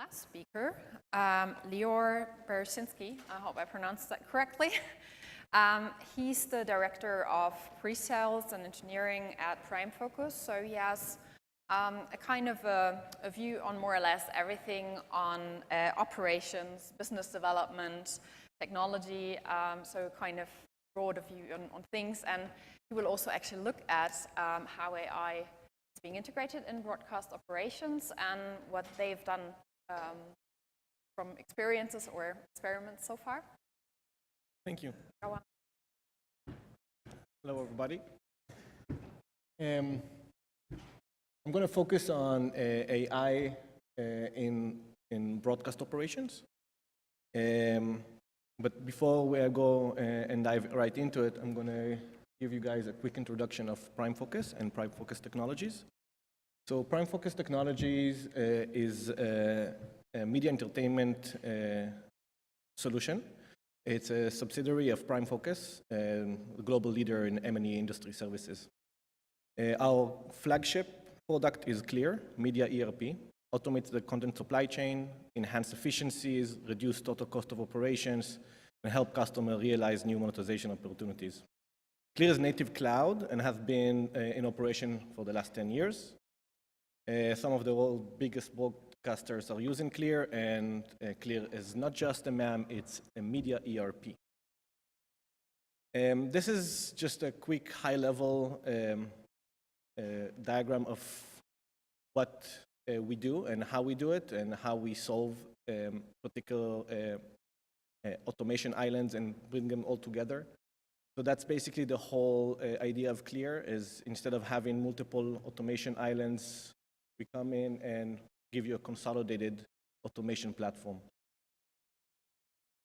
last speaker, Lior Bersinski, I hope I pronounced that correctly. He's the director of pre-sales and engineering at Prime Focus, so he has a kind of a view on more or less everything on operations, business development, technology, so kind of broader view on things, and he will also actually look at how AI is being integrated in broadcast operations and what they've done from experiences or experiments so far. Thank you. Go on. Hello, everybody. I'm going to focus on AI in broadcast operations. But before we go and dive right into it, I'm going to give you guys a quick introduction of Prime Focus and Prime Focus Technologies. So Prime Focus Technologies is a media entertainment solution. It's a subsidiary of Prime Focus, a global leader in M&E industry services. Our flagship product is Clear, Media ERP, automates the content supply chain, enhance efficiencies, reduce total cost of operations, and help customers realize new monetization opportunities. Clear is native cloud and has been in operation for the last 10 years. Some of the world's biggest broadcasters are using Clear, and Clear is not just a MAM, it's a media ERP. This is just a quick high-level diagram of what we do and how we do it and how we solve particular automation islands and bring them all together. So that's basically the whole idea of Clear, is instead of having multiple automation islands, we come in and give you a consolidated automation platform.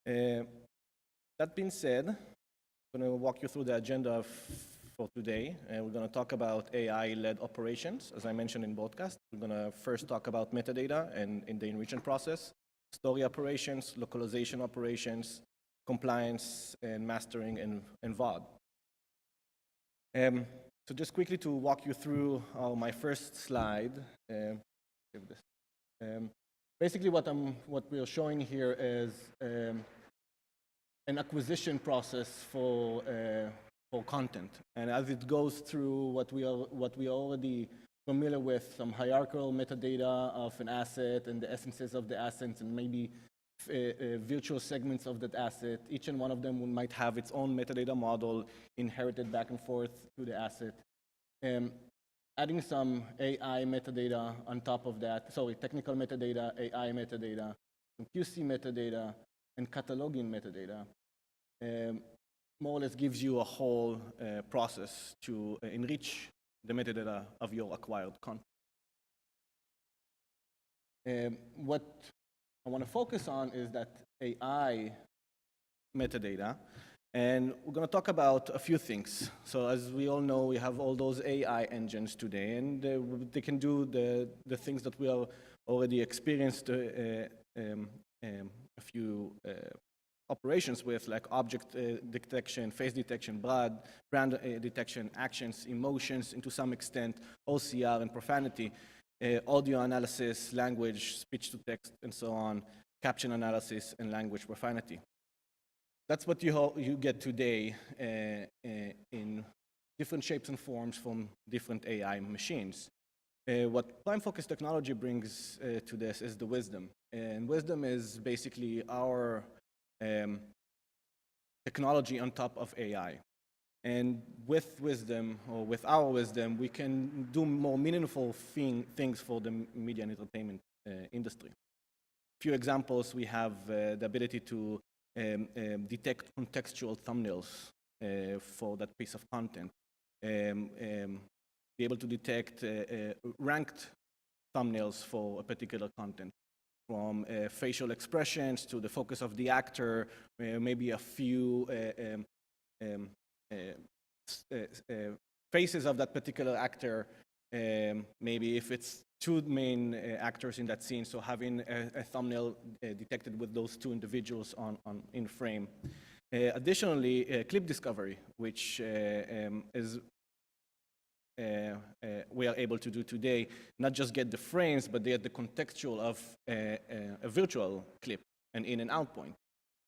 That being said, I'm going to walk you through the agenda for today. We're going to talk about AI-led operations, as I mentioned in broadcast. We're going to first talk about metadata and in the enrichment process, story operations, localization operations, compliance, and mastering, and Avadh. So just quickly to walk you through my first slide. Basically, what we are showing here is an acquisition process for content, and as it goes through what we are already familiar with, some hierarchical metadata of an asset and the essences of the assets, and maybe virtual segments of that asset. Each and one of them might have its own metadata model inherited back and forth to the asset. Adding some AI metadata on top of that, sorry, technical metadata, AI metadata, some QC metadata, and cataloging metadata, more or less gives you a whole process to enrich the metadata of your acquired content. What I want to focus on is that AI metadata, and we're going to talk about a few things. So as we all know, we have all those AI engines today, and they can do the things that we are already experienced a few operations with, like object detection, face detection, brand detection, actions, emotions, and to some extent, OCR and profanity, audio analysis, language, speech to text, and so on, caption analysis, and language profanity. That's what you get today in different shapes and forms from different AI machines. What Prime Focus Technology brings to this is the wisdom. And wisdom is basically our technology on top of AI. And with wisdom, or with our wisdom, we can do more meaningful things for the media and entertainment industry. A few examples: we have the ability to detect contextual thumbnails for that piece of content, be able to detect ranked thumbnails for a particular content, from facial expressions to the focus of the actor, maybe a few faces of that particular actor, maybe if it's two main actors in that scene, so having a thumbnail detected with those two individuals in frame. Additionally, clip discovery, which is we are able to do today, not just get the frames, but get the contextual of a virtual clip, an in and out point.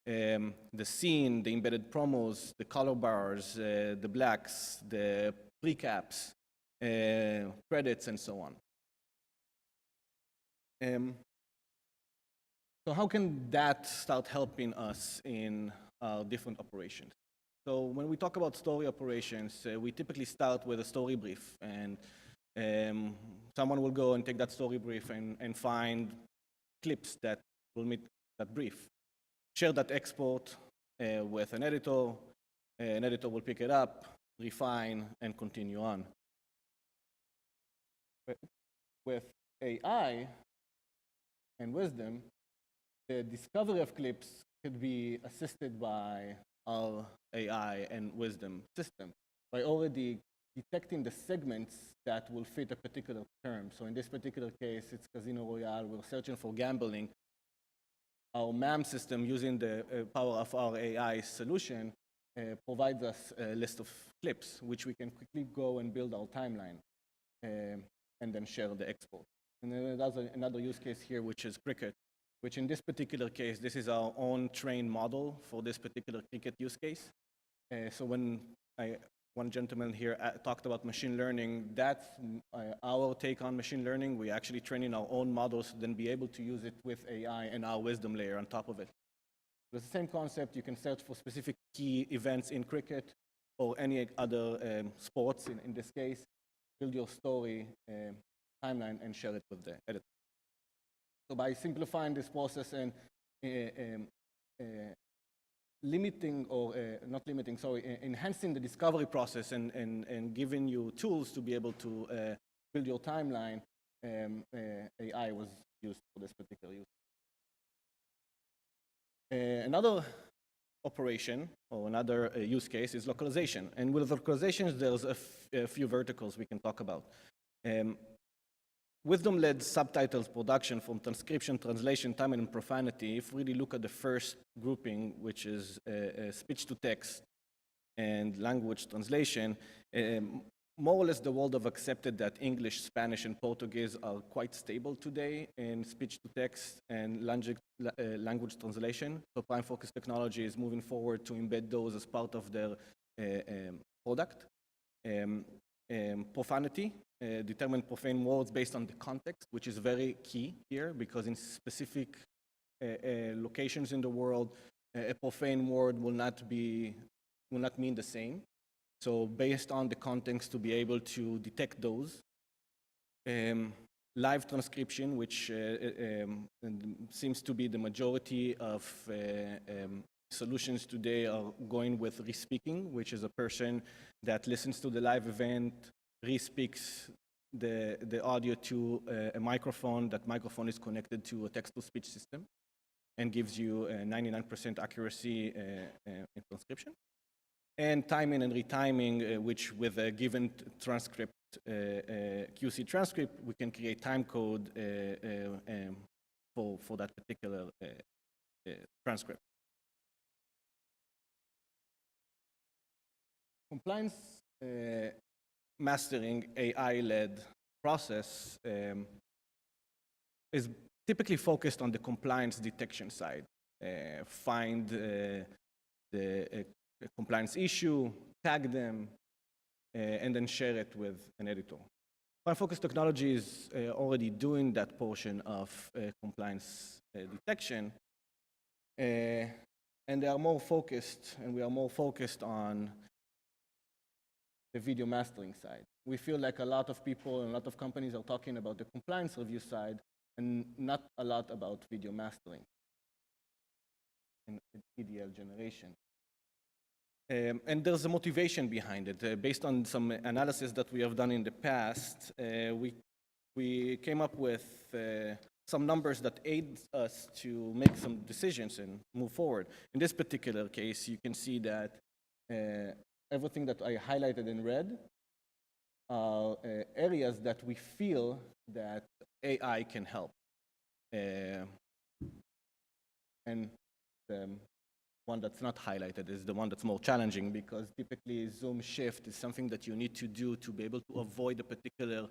The scene, the embedded promos, the color bars, the blacks, the precaps, credits, and so on. So how can that start helping us in different operations? So when we talk about story operations, we typically start with a story brief, and someone will go and take that story brief and find clips that will meet that brief. Share that export with an editor will pick it up, refine, and continue on. With AI and wisdom, the discovery of clips could be assisted by our AI and wisdom system by already detecting the segments that will fit a particular term. So in this particular case, it's Casino Royale. We're searching for gambling. Our MAM system, using the power of our AI solution, provides us a list of clips, which we can quickly go and build our timeline and then share the export. And then there's another use case here, which is cricket, which in this particular case, this is our own trained model for this particular cricket use case. So when one gentleman here talked about machine learning, that's our take on machine learning. We're actually training our own models to then be able to use it with AI and our wisdom layer on top of it. It's the same concept. You can search for specific key events in cricket or any other sports in this case, build your story timeline and share it with the editor. So by simplifying this process and enhancing the discovery process and giving you tools to be able to build your timeline, AI was used for this particular use. Another operation or another use case is localization. And with localizations, there's a few verticals we can talk about. Wisdom-led subtitles production from transcription, translation, timing, and profanity. If we really look at the first grouping, which is speech-to-text and language translation, more or less the world have accepted that English, Spanish, and Portuguese are quite stable today in speech-to-text and language translation. So Prime Focus Technology is moving forward to embed those as part of their product. Profanity, determine profane words based on the context, which is very key here, because in specific locations in the world, a profane word will not mean the same. So based on the context, to be able to detect those. Live transcription, which seems to be the majority of solutions today are going with re-speaking, which is a person that listens to the live event, re-speaks the audio to a microphone. That microphone is connected to a text-to-speech system and gives you a 99% accuracy in transcription. And timing and retiming, which with a given transcript, QC transcript, we can create time code for that particular transcript. Compliance mastering AI-led process is typically focused on the compliance detection side. Find the compliance issue, tag them, and then share it with an editor. Prime Focus Technology is already doing that portion of compliance detection, and they are more focused, and we are more focused on the video mastering side. We feel like a lot of people and a lot of companies are talking about the compliance review side and not a lot about video mastering and EDL generation. And there's a motivation behind it. Based on some analysis that we have done in the past, we came up with some numbers that aid us to make some decisions and move forward. In this particular case, you can see that everything that I highlighted in red are areas that we feel that AI can help. And one that's not highlighted is the one that's more challenging, because typically zoom shift is something that you need to do to be able to avoid a particular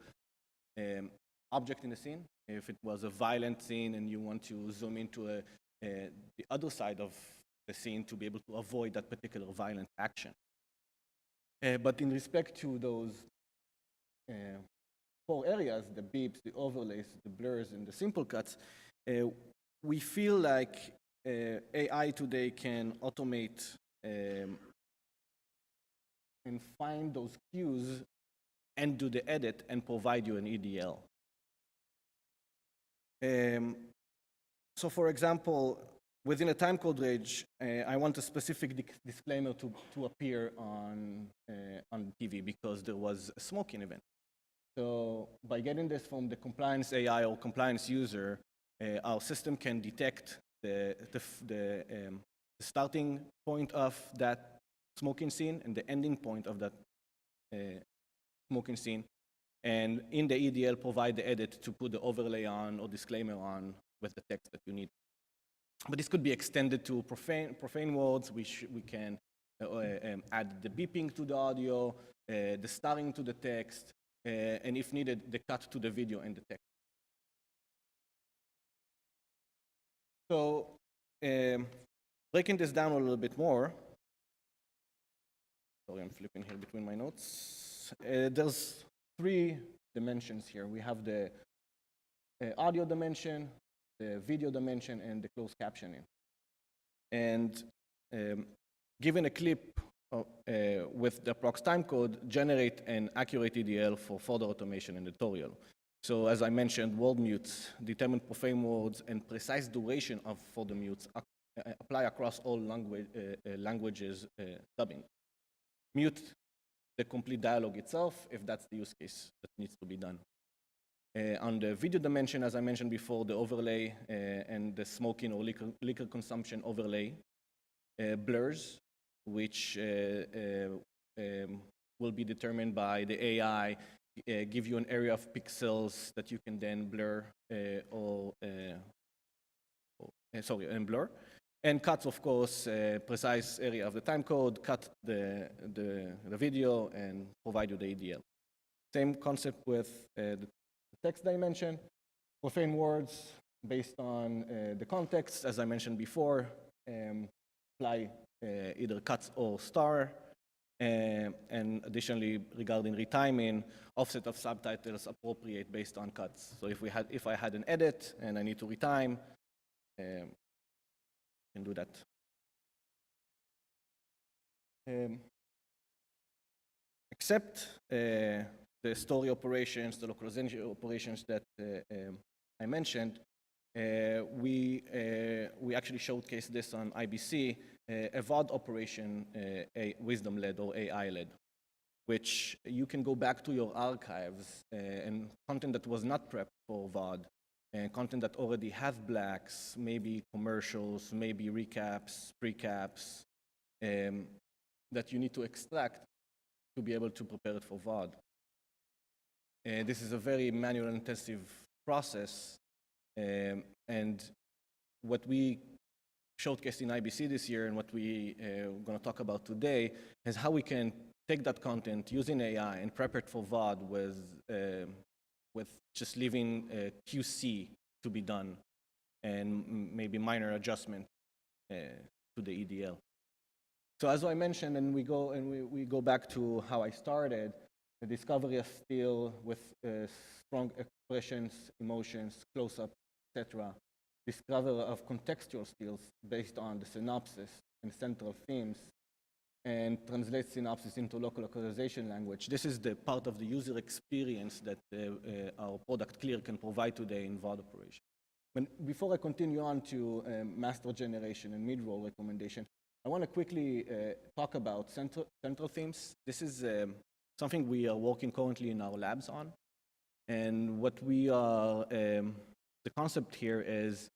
object in the scene. If it was a violent scene and you want to zoom into the other side of the scene to be able to avoid that particular violent action. But in respect to those 4 areas, the beeps, the overlays, the blurs, and the simple cuts, we feel like AI today can automate and find those cues and do the edit and provide you an EDL. So for example, within a timecode range, I want a specific disclaimer to appear on TV because there was a smoking event. So by getting this from the compliance AI or compliance user, our system can detect the starting point of that smoking scene and the ending point of that smoking scene, and in the EDL provide the edit to put the overlay on or disclaimer on with the text that you need. But this could be extended to profane words. We can add the beeping to the audio, the starring to the text, and if needed, the cut to the video and the text. So breaking this down a little bit more, sorry, I'm flipping here between my notes. There's 3 dimensions here. We have the audio dimension, the video dimension, and the closed captioning. And given a clip with the approx timecode, generate an accurate EDL for further automation and tutorial. So as I mentioned, word mutes, determine profane words, and precise duration for the mutes apply across all languages dubbing. Mute the complete dialogue itself if that's the use case that needs to be done. On the video dimension, as I mentioned before, the overlay and the smoking or liquor consumption overlay blurs, which will be determined by the AI, give you an area of pixels that you can then blur and blur. And cuts, of course, precise area of the timecode, cut the video and provide you the EDL. Same concept with the text dimension, profane words based on the context, as I mentioned before, apply either cuts or star, and additionally regarding retiming, offset of subtitles appropriate based on cuts. So if I had an edit and I need to retime, I can do that. Except the story operations, the localization operations that I mentioned, we actually showcased this on IBC, Avadh operation, wisdom-led or AI-led, which you can go back to your archives and content that was not prepped for Avadh, and content that already has blacks, maybe commercials, maybe recaps, precaps, that you need to extract to be able to prepare it for Avadh. This is a very manual intensive process, and what we showcased in IBC this year and what we're going to talk about today is how we can take that content using AI and prep it for Avadh with just leaving QC to be done and maybe minor adjustment to the EDL. So as I mentioned, and we go back to how I started, the discovery of still with strong expressions, emotions, close-up, etc. Discovery of contextual stills based on the synopsis and central themes, and translate synopsis into local localization language. This is the part of the user experience that our product Clear can provide today in Avadh operation. Before I continue on to master generation and mid-roll recommendation, I want to quickly talk about central themes. This is something we are working currently in our labs on. And what we are, the concept here is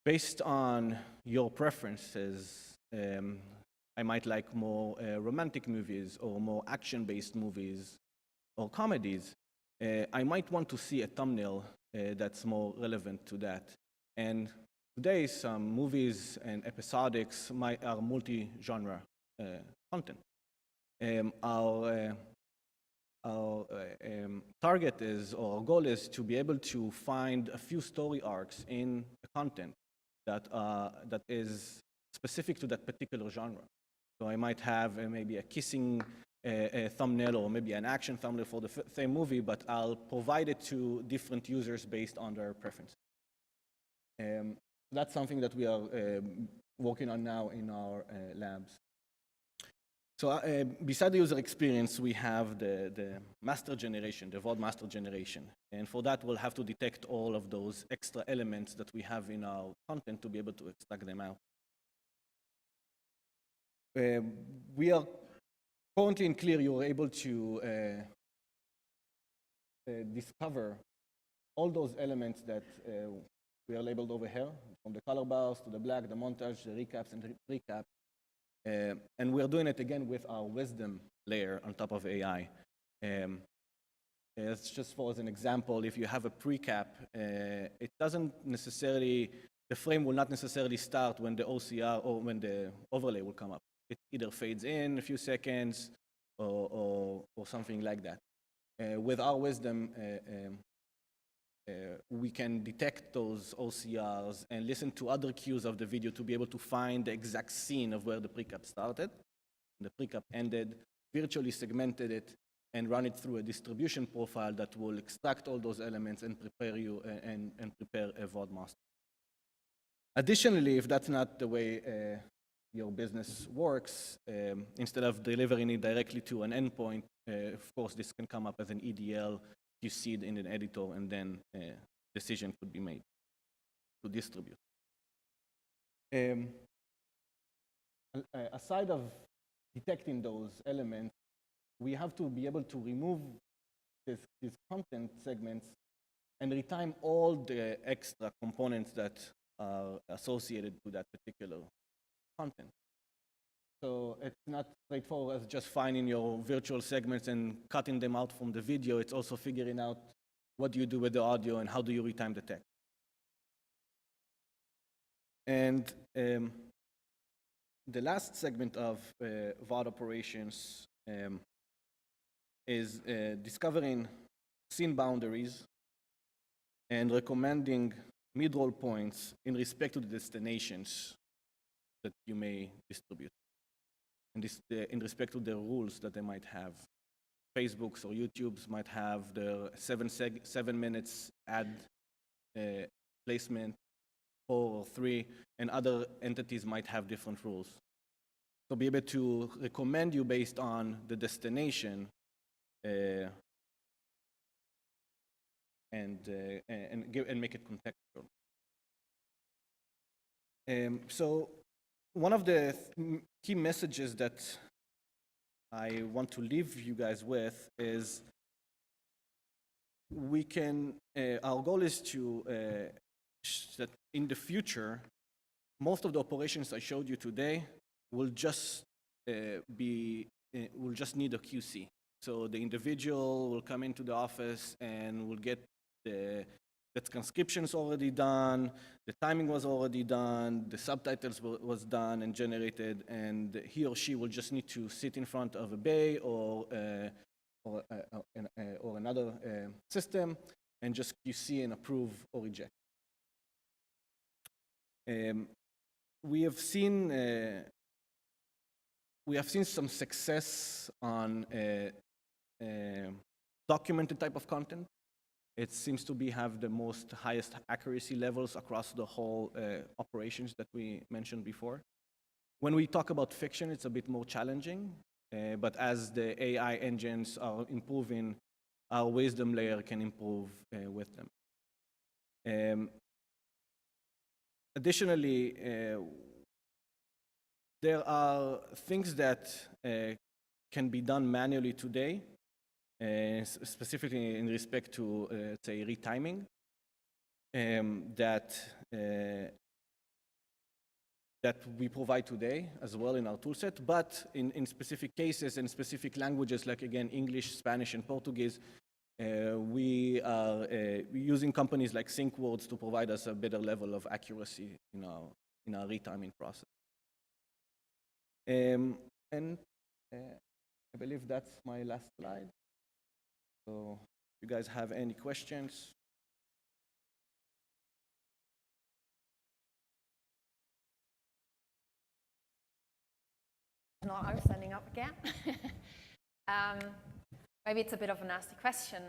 based on your preferences. I might like more romantic movies or more action-based movies or comedies. I might want to see a thumbnail that's more relevant to that. And today some movies and episodics are multi-genre content. Our target is, or our goal is, to be able to find a few story arcs in the content that is specific to that particular genre. So I might have maybe a kissing thumbnail or maybe an action thumbnail for the same movie, but I'll provide it to different users based on their preferences. That's something that we are working on now in our labs. So beside the user experience, we have the master generation, the Avadh master generation. And for that, we'll have to detect all of those extra elements that we have in our content to be able to extract them out. We are currently in Clear, you're able to discover all those elements that we are labeled over here, from the color bars to the black, the montage, the recaps, and the recap. And we're doing it again with our wisdom layer on top of AI. It's just as an example, if you have a precap, it doesn't necessarily, the frame will not necessarily start when the OCR or when the overlay will come up. It either fades in a few seconds or something like that. With our wisdom, we can detect those OCRs and listen to other cues of the video to be able to find the exact scene of where the precap started, the precap ended, virtually segmented it, and run it through a distribution profile that will extract all those elements and prepare you and prepare a Avadh master. Additionally, if that's not the way your business works, instead of delivering it directly to an endpoint, of course, this can come up as an EDL. You see it in an editor, and then a decision could be made to distribute. Aside of detecting those elements, we have to be able to remove these content segments and retime all the extra components that are associated to that particular content. So it's not straightforward as just finding your virtual segments and cutting them out from the video. It's also figuring out what do you do with the audio and how do you retime the text. And the last segment of Avadh operations is discovering scene boundaries and recommending mid-roll points in respect to the destinations that you may distribute. And this, in respect to the rules that they might have. Facebook's or YouTube's might have the 7 minutes ad placement, 4 or 3, and other entities might have different rules. So be able to recommend you based on the destination and make it contextual. So one of the key messages that I want to leave you guys with is we can, our goal is to, that in the future, most of the operations I showed you today will just will just need a QC. So the individual will come into the office and will get the transcription's already done, the timing was already done, the subtitles was done and generated, and he or she will just need to sit in front of a bay or another system and just QC and approve or reject. We have seen some success on documented type of content. It seems to have the highest accuracy levels across the whole operations that we mentioned before. When we talk about fiction, it's a bit more challenging, but as the AI engines are improving, our wisdom layer can improve with them. Additionally, there are things that can be done manually today, specifically in respect to, say, retiming, that we provide today as well in our toolset, but in specific cases and specific languages like, again, English, Spanish, and Portuguese, We are using companies like ThinkWords to provide us a better level of accuracy in our retiming process. I believe that's my last slide. So if you guys have any questions. No, I'm standing up again. Maybe it's a bit of a nasty question,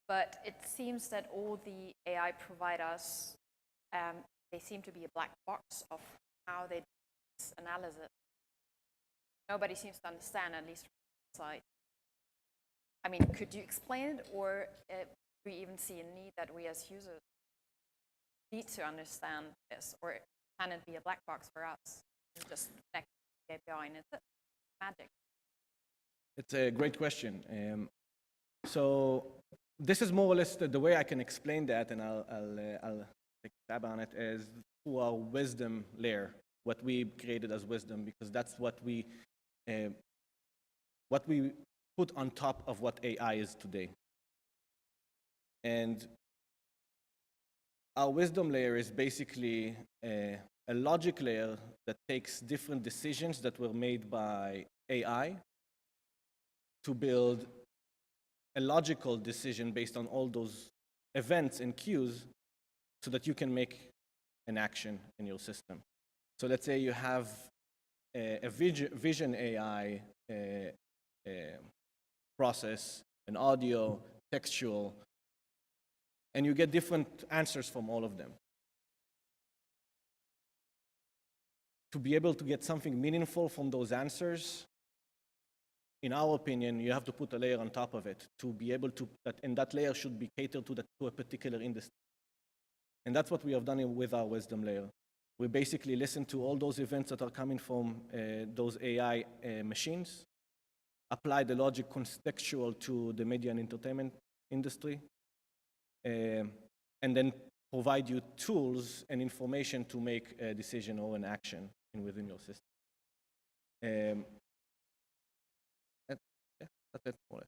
but it seems that all the AI providers, they seem to be a black box of how they do this analysis. Nobody seems to understand, at least from the side. I mean, could you explain it, or do we even see a need that we as users need to understand this, or can it be a black box for us? You just connect the API and it's magic. It's a great question. So this is more or less the way I can explain that, and I'll take a stab on it, is through our wisdom layer, what we created as wisdom, because that's what we put on top of what AI is today. And our wisdom layer is basically a logic layer that takes different decisions that were made by AI to build a logical decision based on all those events and cues so that you can make an action in your system. So let's say you have a vision AI process, an audio, textual, and you get different answers from all of them. To be able to get something meaningful from those answers, in our opinion, you have to put a layer on top of it to be able to, and that layer should be catered to a particular industry. And that's what we have done with our wisdom layer. We basically listen to all those events that are coming from those AI machines, apply the logic contextual to the media and entertainment industry, and then provide you tools and information to make a decision or an action within your system. That's it for it.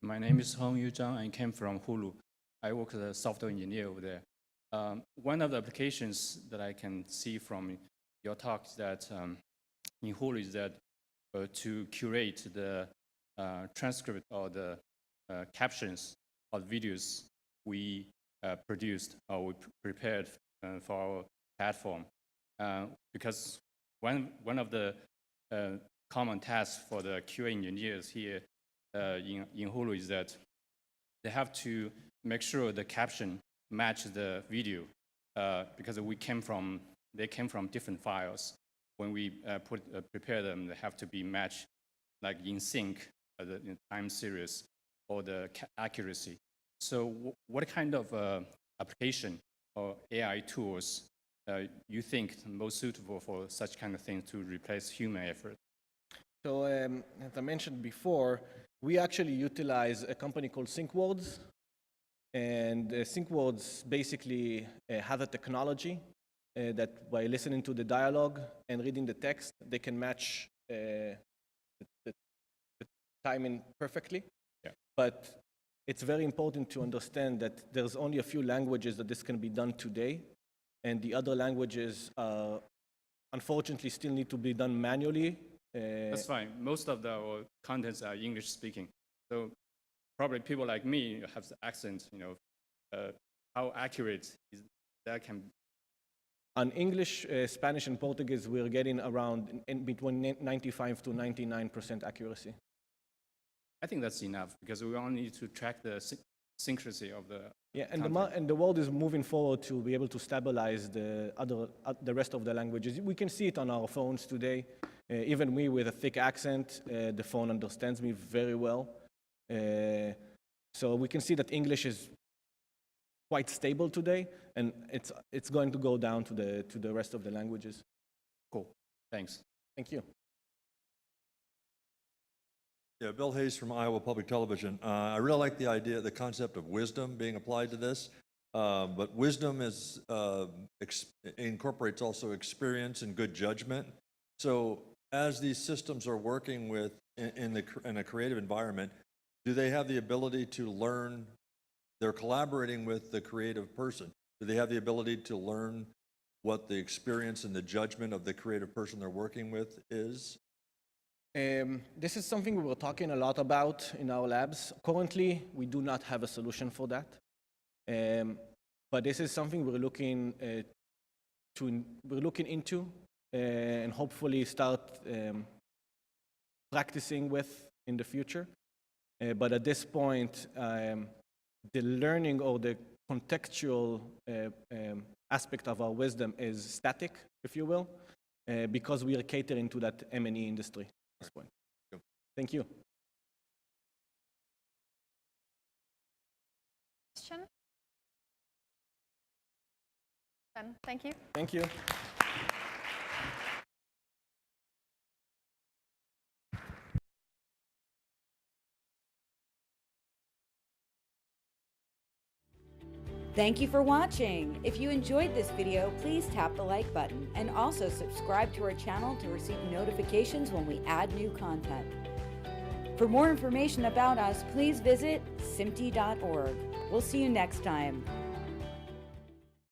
My name is Hongyu Zhang. I came from Hulu. I work as a software engineer over there. One of the applications that I can see from your talk is that in Hulu is that to curate the transcript or the captions of videos we produced or we prepared for our platform. Because one of the common tasks for the QA engineers here in Hulu is that they have to make sure the caption matches the video because they came from different files. When we prepare them, they have to be matched like in sync, the time series or the accuracy. So what kind of application or AI tools you think most suitable for such kind of things to replace human effort? So as I mentioned before, we actually utilize a company called ThinkWords. And ThinkWords basically have a technology that by listening to the dialogue and reading the text, they can match the timing perfectly. Yeah. But it's very important to understand that there's only a few languages that this can be done today. And the other languages, unfortunately, still need to be done manually. That's fine. Most of the contents are English speaking. So probably people like me have the accent, how accurate is that can be? On English, Spanish, and Portuguese, we're getting around between 95 to 99% accuracy. I think that's enough because we only need to track the synchrony of the and the world is moving forward to be able to stabilize the rest of the languages. We can see it on our phones today. Even me with a thick accent, the phone understands me very well. So we can see that English is quite stable today, and it's going to go down to the rest of the languages. Cool. Thanks. Thank you. Yeah, Bill Hayes from Iowa Public Television. I really like the concept of wisdom being applied to this. but wisdom is, incorporates also experience and good judgment. So as these systems are working with, in a creative environment, do they have the ability to learn? They're collaborating with the creative person. Do they have the ability to learn what the experience and the judgment of the creative person they're working with is? This is something we were talking a lot about in our labs. Currently, we do not have a solution for that. But this is something we're looking into and hopefully start practicing with in the future. But at this point, the learning or the contextual aspect of our wisdom is static, if you will, because we are catering to that M&E industry at this point. Thank you. Question? Ben, thank you. Thank you. Thank you for watching. If you enjoyed this video, please tap the like button and also subscribe to our channel to receive notifications when we add new content. For more information about us, please visit SMPTE.org. We'll see you next time.